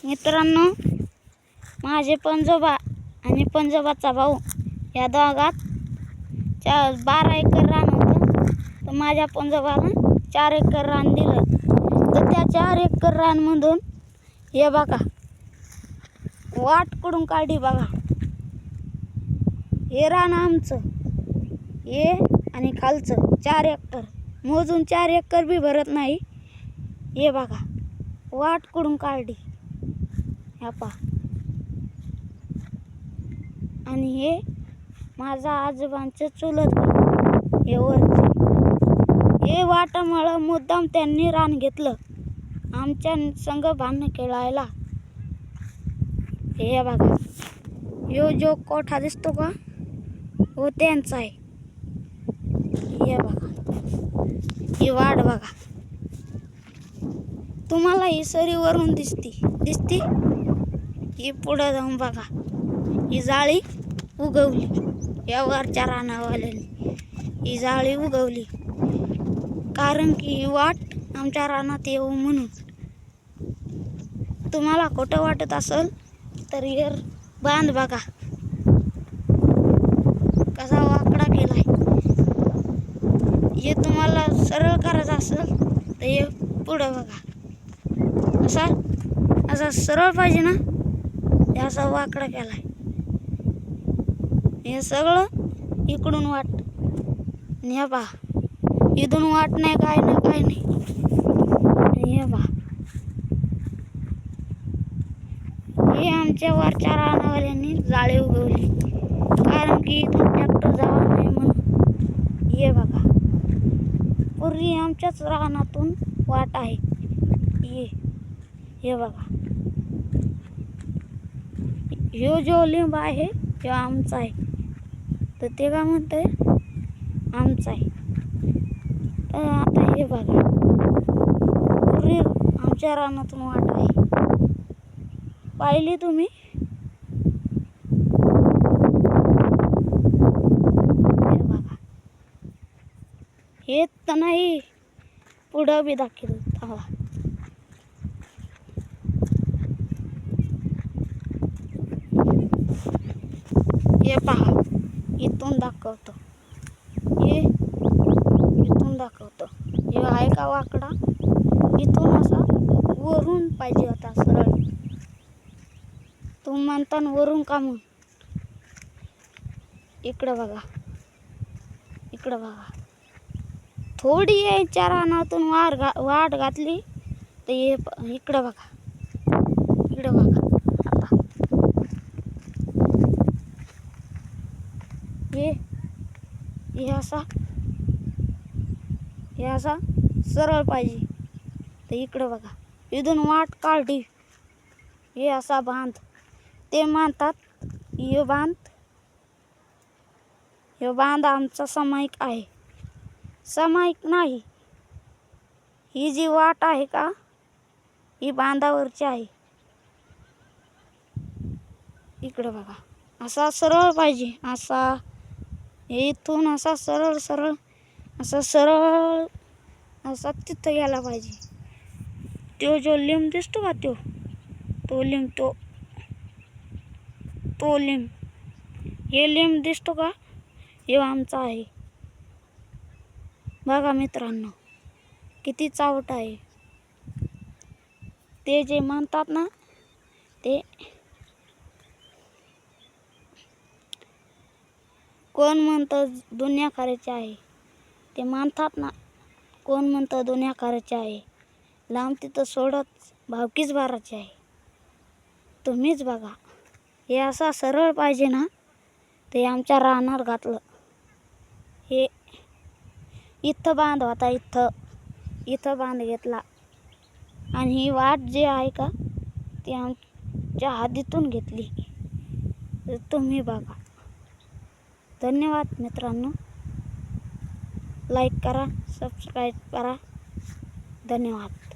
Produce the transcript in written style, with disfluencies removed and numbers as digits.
मित्रांनो, माझे पंजोबा आणि पंजोबाचा भाऊ या दोघात 12 एकर रान होतं. तर माझ्या पंजोबाला 4 एकर रान दिलं. तर त्या 4 एकर रानमधून हे बघा वाट कडून काढली बघा. हे रान आमचं, हे आणि खालचं 4 एकर मोजून 4 एकर बी भरत नाही. हे बघा वाट कडून काढली ह्या पा. आणि हे माझा आजोबांचं चुलत भाऊ हे वरचे. हे वाटामुळं मुद्दाम त्यांनी रान घेतलं आमच्या संग भांडण खेळायला. हे बघा यो जो कोठा दिसतो का हो त्यांचा आहे. हे बघा ही वाट बघा, तुम्हाला ही सरीवरून दिसती. ही पुढं जाऊन बघा, ही जाळी उगवली या वरच्या रानावाल्याने. ही जाळी उगवली कारण की ही वाट आमच्या रानात येऊ म्हणून. तुम्हाला खोटं वाटत असेल तर हे बांध बघा कसा वाकडा केलाय. हे तुम्हाला सरळ करायचं असेल तर हे पुढं बघा, असा सरळ पाहिजे ना, हे असा वाकडा केलाय. हे सगळं इकडून वाट आणि हे पहा इथून वाट नाही, काय नाही. हे पहा हे आमच्या वरच्या रानावाल्यांनी जाळी उगवली कारण की इथून ट्रॅक्टर जावा नाही म्हणून. हे बघा पूर्वी आमच्याच रानातून वाट आहे. हे बघा ह्यो जो लिंब आहे ह्यो आमचा आहे. तर ते काय म्हणतंय आमचा आहे. तर आता हे बघा पूर्वी आमच्या रानातून वाट आहे, पाहिली तुम्ही. हे बघा हे तर नाही, पुढं बी दाखवलं थांबा. हे पहा इथून दाखवतो, हे इथून दाखवतो. हे आहे का वाकडा, इथून असा वरून पाहिजे होता सरळ. तुम्ही म्हणता वरून का मग. इकडं बघा थोडी याच्या रानातून वाट घातली तर हे इकडं बघा आता हे असा सरळ पाहिजे. तर इकडं बघा इथून वाट काढली. हे असा बांध ते म्हणतात. हे बांध आमचा सामायिक आहे. सामायिक नाही, ही जी वाट आहे का ही बांधावरची आहे. इकडं बघा असा सरळ पाहिजे, असा इथून असा सरळ असा तिथं गेला पाहिजे. तो जो लिंब दिसतो का तो लिंब हे लिंब दिसतो का हे आमचा आहे. बघा मित्रांनो किती चावट आहे. ते जे म्हणतात ना ते कोण म्हणतं दुनिया करायची आहे, ते म्हणतात ना कोण म्हणतं दुनिया करायची आहे. लांब तिथं सोडत भावकीच भरायची आहे. तुम्हीच बघा हे असा सरळ पाहिजे ना, ते आमच्या रानात घातलं. हे इथं बांध होता, इथं बांध घेतला आणि ही वाट जी आहे का ती आमच्या हद्दीतून घेतली. तर तुम्ही बघा. धन्यवाद मित्रांनो, लाईक करा, सबस्क्राईब करा. धन्यवाद.